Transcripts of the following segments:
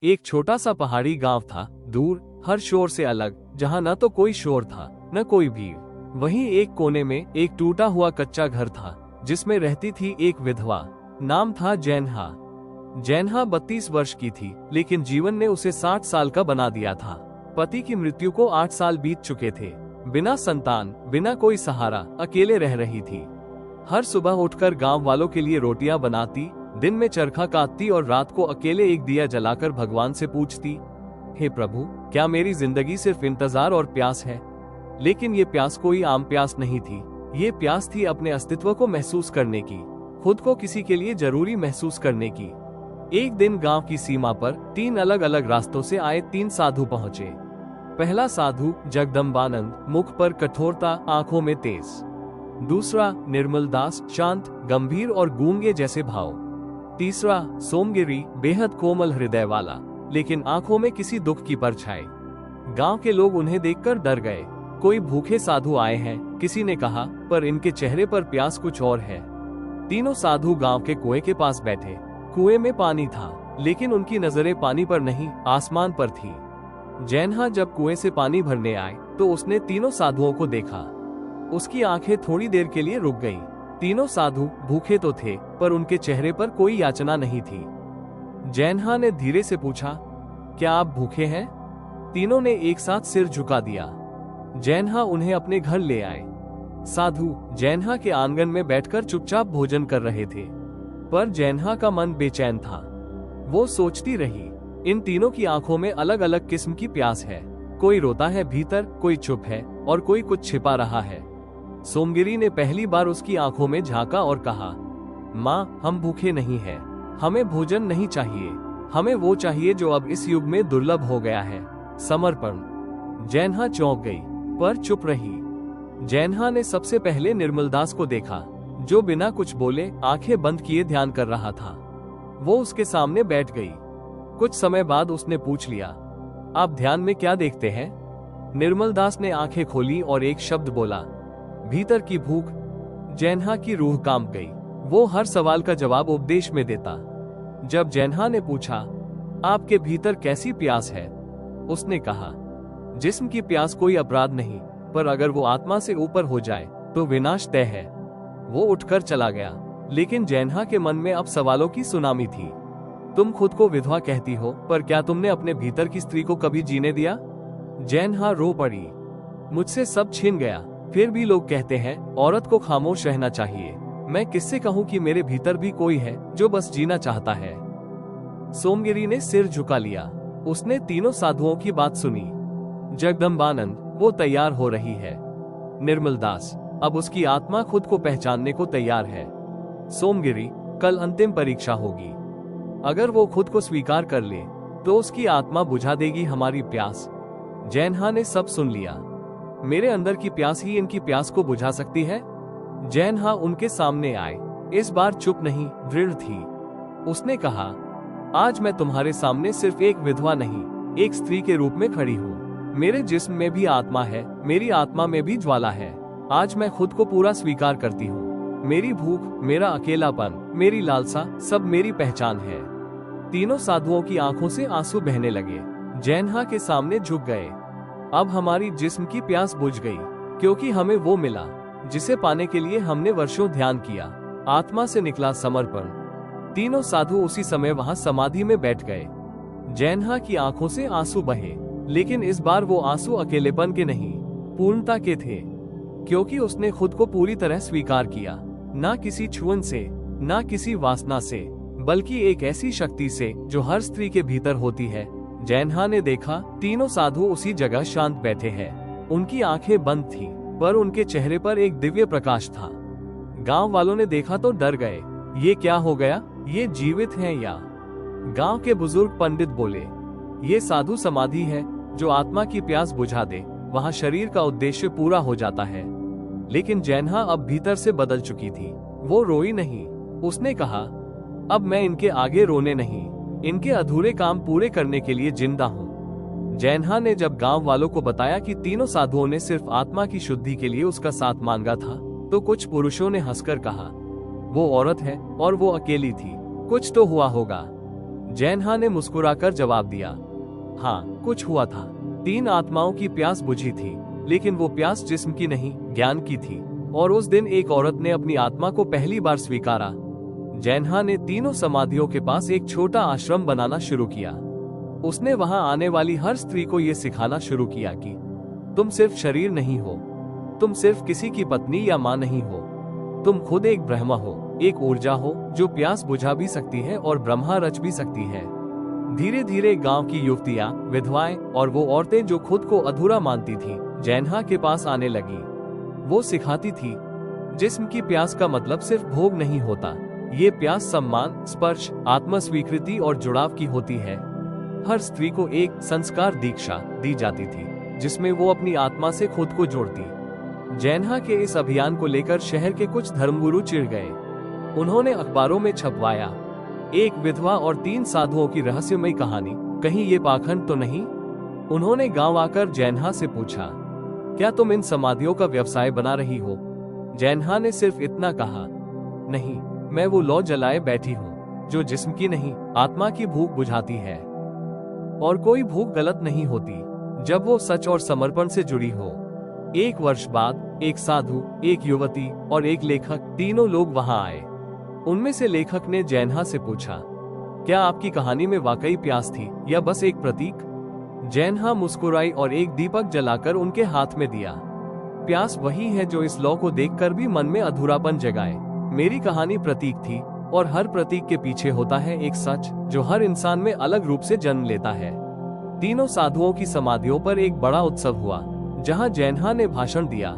एक छोटा सा पहाड़ी गांव था, दूर, हर शोर से अलग, जहां न तो कोई शोर था न कोई भीड़। वहीं एक कोने में एक टूटा हुआ कच्चा घर था, जिसमें रहती थी एक विधवा। नाम था जैनहा। जैनहा 32 वर्ष की थी, लेकिन जीवन ने उसे 60 साल का बना दिया था। पति की मृत्यु को 8 साल बीत चुके थे। बिना संतान, बिना कोई सहारा, अकेले रह रही थी। हर सुबह उठकर गांव वालों के लिए रोटियां बनाती, दिन में चरखा काटती और रात को अकेले एक दिया जलाकर भगवान से पूछती, हे प्रभु, क्या मेरी जिंदगी सिर्फ इंतजार और प्यास है? लेकिन ये प्यास कोई आम प्यास नहीं थी। ये प्यास थी अपने अस्तित्व को महसूस करने की, खुद को किसी के लिए जरूरी महसूस करने की। एक दिन गांव की सीमा पर 3 अलग अलग रास्तों से आए 3 साधु पहुंचे। पहला साधु जगदम्बानंद, मुख पर कठोरता, आंखों में तेज। दूसरा निर्मल दास, शांत, गंभीर और गूंगे जैसे भाव। तीसरा सोमगिरी, बेहद कोमल हृदय वाला, लेकिन आंखों में किसी दुख की परछाई। गांव के लोग उन्हें देखकर डर गए। कोई भूखे साधु आए हैं, किसी ने कहा, पर इनके चेहरे पर प्यास कुछ और है। तीनों साधु गांव के कुएं के पास बैठे। कुएं में पानी था, लेकिन उनकी नजरें पानी पर नहीं, आसमान पर थी। जैनहा जब कुएं से पानी भरने आए तो उसने तीनों साधुओं को देखा। उसकी आंखें थोड़ी देर के लिए रुक गईं। तीनों साधु भूखे तो थे, पर उनके चेहरे पर कोई याचना नहीं थी। जैनहा ने धीरे से पूछा, क्या आप भूखे हैं? तीनों ने एक साथ सिर झुका दिया। जैनहा उन्हें अपने घर ले आए। साधु जैनहा के आंगन में बैठकर चुपचाप भोजन कर रहे थे, पर जैनहा का मन बेचैन था। वो सोचती रही, इन तीनों की आंखों में अलग अलग किस्म की प्यास है। कोई रोता है भीतर, कोई चुप है और कोई कुछ छिपा रहा है। सोमगिरी ने पहली बार उसकी आंखों में झांका और कहा, माँ, हम भूखे नहीं हैं। हमें भोजन नहीं चाहिए। हमें वो चाहिए जो अब इस युग में दुर्लभ हो गया है, समर्पण। जैनहा चौंक गई, पर चुप रही। जैनहा ने सबसे पहले निर्मलदास को देखा, जो बिना कुछ बोले आंखें बंद किए ध्यान कर रहा था। वो उसके सामने बैठ गई। कुछ समय बाद उसने पूछ लिया, आप ध्यान में क्या देखते हैं? निर्मलदास ने आंखें खोली और एक शब्द बोला, भीतर की भूख। जैनहा की रूह कांप गई। वो हर सवाल का जवाब उपदेश में देता। जब जैनहा ने पूछा, आपके भीतर कैसी प्यास है? उसने कहा, जिस्म की प्यास कोई अपराध नहीं, पर अगर वो आत्मा से ऊपर हो जाए तो विनाश तय है। वो उठकर चला गया, लेकिन जैनहा के मन में अब सवालों की सुनामी थी। तुम खुद को विधवा कहती हो, पर क्या तुमने अपने भीतर की स्त्री को कभी जीने दिया? जैनहा रो पड़ी, मुझसे सब छिन गया। फिर भी लोग कहते हैं औरत को खामोश रहना चाहिए। मैं किससे कहूँ कि मेरे भीतर भी कोई है जो बस जीना चाहता है। सोमगिरी ने सिर झुका लिया। उसने तीनों साधुओं की बात सुनी। जगदम्बानंद, वो तैयार हो रही है। निर्मल दास, अब उसकी आत्मा खुद को पहचानने को तैयार है। सोमगिरी, कल अंतिम परीक्षा होगी। अगर वो खुद को स्वीकार कर ले तो उसकी आत्मा बुझा देगी हमारी प्यास। जैनहा ने सब सुन लिया। मेरे अंदर की प्यास ही इनकी प्यास को बुझा सकती है। जैनहा उनके सामने आए। इस बार चुप नहीं, दृढ़ थी। उसने कहा, आज मैं तुम्हारे सामने सिर्फ एक विधवा नहीं, एक स्त्री के रूप में खड़ी हूँ। मेरे जिस्म में भी आत्मा है, मेरी आत्मा में भी ज्वाला है। आज मैं खुद को पूरा स्वीकार करती हूँ। मेरी भूख, मेरा अकेलापन, मेरी लालसा, सब मेरी पहचान है। तीनों साधुओं की आंखों से आंसू बहने लगे। जैनहा के सामने झुक गए। अब हमारी जिस्म की प्यास बुझ गई, क्योंकि हमें वो मिला जिसे पाने के लिए हमने वर्षों ध्यान किया। आत्मा से निकला समर्पण। तीनों साधु उसी समय वहां समाधि में बैठ गए। जैनहा की आंखों से आंसू बहे, लेकिन इस बार वो आंसू अकेलेपन के नहीं, पूर्णता के थे, क्योंकि उसने खुद को पूरी तरह स्वीकार किया। ना किसी छुअन से, ना किसी वासना से, बल्कि एक ऐसी शक्ति से जो हर स्त्री के भीतर होती है। जैनहा ने देखा, तीनों साधु उसी जगह शांत बैठे हैं। उनकी आंखें बंद थीं, पर उनके चेहरे पर एक दिव्य प्रकाश था। गांव वालों ने देखा तो डर गए। ये क्या हो गया? ये जीवित हैं या? गांव के बुजुर्ग पंडित बोले, ये साधु समाधि है। जो आत्मा की प्यास बुझा दे, वहाँ शरीर का उद्देश्य पूरा हो जाता है। लेकिन जैनहा अब भीतर से बदल चुकी थी। वो रोई नहीं। उसने कहा, अब मैं इनके आगे रोने नहीं, इनके अधूरे काम पूरे करने के लिए जिंदा हूँ। जैनहा ने जब गांव वालों को बताया कि तीनों साधुओं ने सिर्फ आत्मा की शुद्धि के लिए उसका साथ मांगा था, तो कुछ पुरुषों ने हंसकर कहा, वो औरत है और वो अकेली थी, कुछ तो हुआ होगा। जैनहा ने मुस्कुराकर जवाब दिया, हाँ कुछ हुआ था। 3 आत्माओं की प्यास बुझी थी, लेकिन वो प्यास जिस्म की नहीं ज्ञान की थी। और उस दिन एक औरत ने अपनी आत्मा को पहली बार स्वीकारा। जैनहा ने तीनों समाधियों के पास एक छोटा आश्रम बनाना शुरू किया। उसने वहां आने वाली हर स्त्री को ये सिखाना शुरू किया कि तुम सिर्फ शरीर नहीं हो, तुम सिर्फ किसी की पत्नी या माँ नहीं हो, तुम खुद एक ब्रह्म हो, एक ऊर्जा हो जो प्यास बुझा भी सकती है और ब्रह्मा रच भी सकती है। धीरे धीरे गांव की युवतियां, विधवाएं और वो औरतें जो खुद को अधूरा मानती थी, जैनहा के पास आने लगी। वो सिखाती थी, जिस्म की प्यास का मतलब सिर्फ भोग नहीं होता, ये प्यास सम्मान, स्पर्श, आत्म स्वीकृति और जुड़ाव की होती है। हर स्त्री को एक संस्कार दीक्षा दी जाती थी, जिसमें वो अपनी आत्मा से खुद को जोड़ती। जैनहा के इस अभियान को लेकर शहर के कुछ धर्मगुरु चिढ़ गए। उन्होंने अखबारों में छपवाया, एक विधवा और 3 साधुओं की रहस्यमयी कहानी, कहीं ये पाखंड तो नहीं। उन्होंने गांव आकर जैनहा से पूछा, क्या तुम इन समाधियों का व्यवसाय बना रही हो? जैनहा ने सिर्फ इतना कहा, नहीं, मैं वो लौ जलाए बैठी हूँ जो जिस्म की नहीं आत्मा की भूख बुझाती है। और कोई भूख गलत नहीं होती जब वो सच और समर्पण से जुड़ी हो। 1 वर्ष बाद एक साधु, एक युवती और एक लेखक, तीनों लोग वहां आए। उनमें से लेखक ने जैनहा से पूछा, क्या आपकी कहानी में वाकई प्यास थी या बस एक प्रतीक? जैनहा मुस्कुराई और एक दीपक जलाकर उनके हाथ में दिया। प्यास वही है जो इस लौ को देखकर भी मन में अधूरापन जगाए। मेरी कहानी प्रतीक थी, और हर प्रतीक के पीछे होता है एक सच जो हर इंसान में अलग रूप से जन्म लेता है। तीनों साधुओं की समाधियों पर एक बड़ा उत्सव हुआ, जहां जैनहा ने भाषण दिया।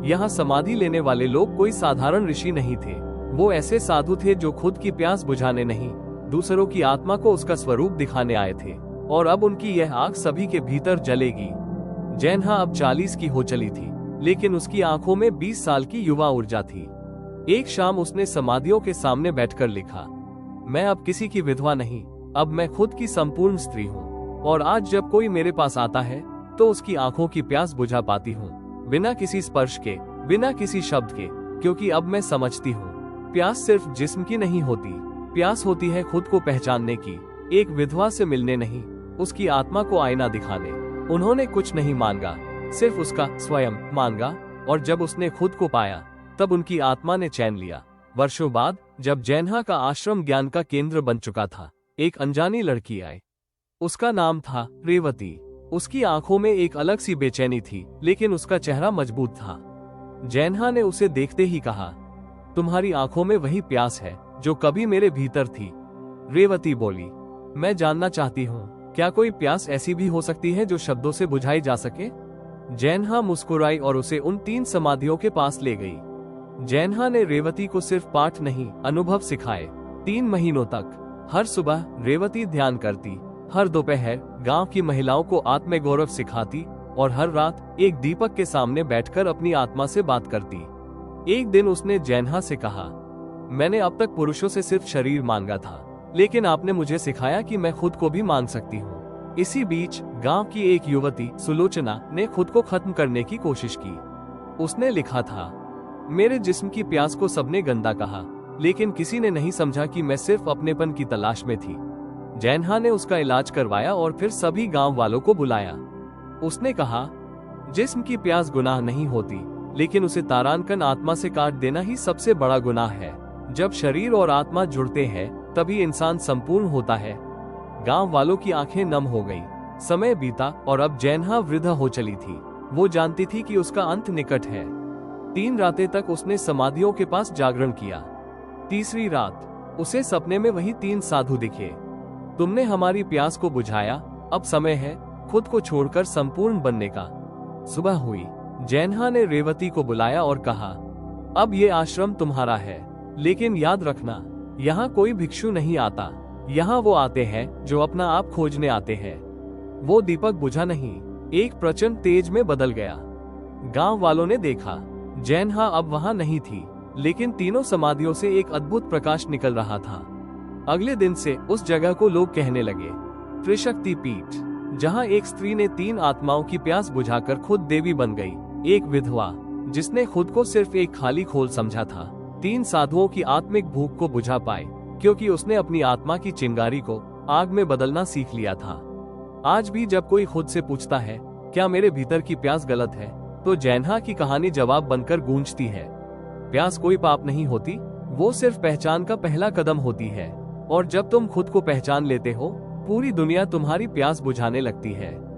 यहाँ समाधि लेने वाले लोग कोई साधारण ऋषि नहीं थे, वो ऐसे साधु थे जो खुद की प्यास बुझाने नहीं, दूसरों की आत्मा को उसका स्वरूप दिखाने आए थे। और अब उनकी यह आग सभी के भीतर जलेगी। जैनहा अब 40 की हो चली थी, लेकिन उसकी आंखों में 20 साल की युवा ऊर्जा थी। एक शाम उसने समाधियों के सामने बैठकर लिखा, मैं अब किसी की विधवा नहीं, अब मैं खुद की संपूर्ण स्त्री हूँ। और आज जब कोई मेरे पास आता है तो उसकी आंखों की प्यास बुझा पाती हूँ, बिना किसी स्पर्श के, बिना किसी शब्द के, क्योंकि अब मैं समझती हूँ प्यास सिर्फ जिस्म की नहीं होती, प्यास होती है खुद को पहचानने की। एक विधवा से मिलने नहीं, उसकी आत्मा को आईना दिखाने। उन्होंने कुछ नहीं मांगा, सिर्फ उसका स्वयं मांगा, और जब उसने खुद को पाया तब उनकी आत्मा ने चैन लिया। वर्षों बाद जब जैनहा का आश्रम ज्ञान का केंद्र बन चुका था, एक अनजानी लड़की आई। उसका नाम था रेवती। उसकी आंखों में एक अलग सी बेचैनी थी, लेकिन उसका चेहरा मजबूत था। जैनहा ने उसे देखते ही कहा, तुम्हारी आंखों में वही प्यास है जो कभी मेरे भीतर थी। रेवती बोली, मैं जानना चाहती हूँ, क्या कोई प्यास ऐसी भी हो सकती है जो शब्दों से बुझाई जा सके? जैनहा मुस्कुराई और उसे उन 3 समाधियों के पास ले गई। जैनहा ने रेवती को सिर्फ पाठ नहीं, अनुभव सिखाए। 3 महीनों तक हर सुबह रेवती ध्यान करती, हर दोपहर गांव की महिलाओं को आत्मगौरव सिखाती, और हर रात एक दीपक के सामने बैठकर अपनी आत्मा से बात करती। एक दिन उसने जैनहा से कहा, मैंने अब तक पुरुषों से सिर्फ शरीर मांगा था, लेकिन आपने मुझे सिखाया कि मैं खुद को भी मांग सकती हूँ। इसी बीच गांव की एक युवती सुलोचना ने खुद को खत्म करने की कोशिश की। उसने लिखा था, मेरे जिस्म की प्यास को सबने गंदा कहा, लेकिन किसी ने नहीं समझा कि मैं सिर्फ अपनेपन की तलाश में थी। जैनहा ने उसका इलाज करवाया और फिर सभी गांव वालों को बुलाया। उसने कहा, जिस्म की प्यास गुनाह नहीं होती, लेकिन उसे तारांकन आत्मा से काट देना ही सबसे बड़ा गुनाह है। जब शरीर और आत्मा जुड़ते हैं तभी इंसान संपूर्ण होता है। गांव वालों की आंखें नम हो गई। समय बीता और अब जैनहा वृद्ध हो चली थी। वो जानती थी कि उसका अंत निकट है। 3 रातें तक उसने समाधियों के पास जागरण किया। तीसरी रात उसे सपने में वही 3 साधु दिखे। तुमने हमारी प्यास को बुझाया, अब समय है खुद को छोड़कर संपूर्ण बनने का। सुबह हुई। जैनहा ने रेवती को बुलाया और कहा, अब ये आश्रम तुम्हारा है, लेकिन याद रखना, यहाँ कोई भिक्षु नहीं आता। यहाँ वो आते हैं जो अपना आप खोजने आते हैं। वो दीपक बुझा नहीं, एक प्रचंड तेज में बदल गया। गांव वालों ने देखा, जैनहा अब वहां नहीं थी, लेकिन तीनों समाधियों से एक अद्भुत प्रकाश निकल रहा था। अगले दिन से उस जगह को लोग कहने लगे त्रिशक्ति पीठ, जहां एक स्त्री ने 3 आत्माओं की प्यास बुझाकर खुद देवी बन गई। एक विधवा जिसने खुद को सिर्फ एक खाली खोल समझा था, 3 साधुओं की आत्मिक भूख को बुझा पाए, क्योंकि उसने अपनी आत्मा की चिंगारी को आग में बदलना सीख लिया था। आज भी जब कोई खुद से पूछता है क्या मेरे भीतर की प्यास गलत है, तो जैन्हा की कहानी जवाब बनकर गूंजती है। प्यास कोई पाप नहीं होती, वो सिर्फ पहचान का पहला कदम होती है। और जब तुम खुद को पहचान लेते हो, पूरी दुनिया तुम्हारी प्यास बुझाने लगती है।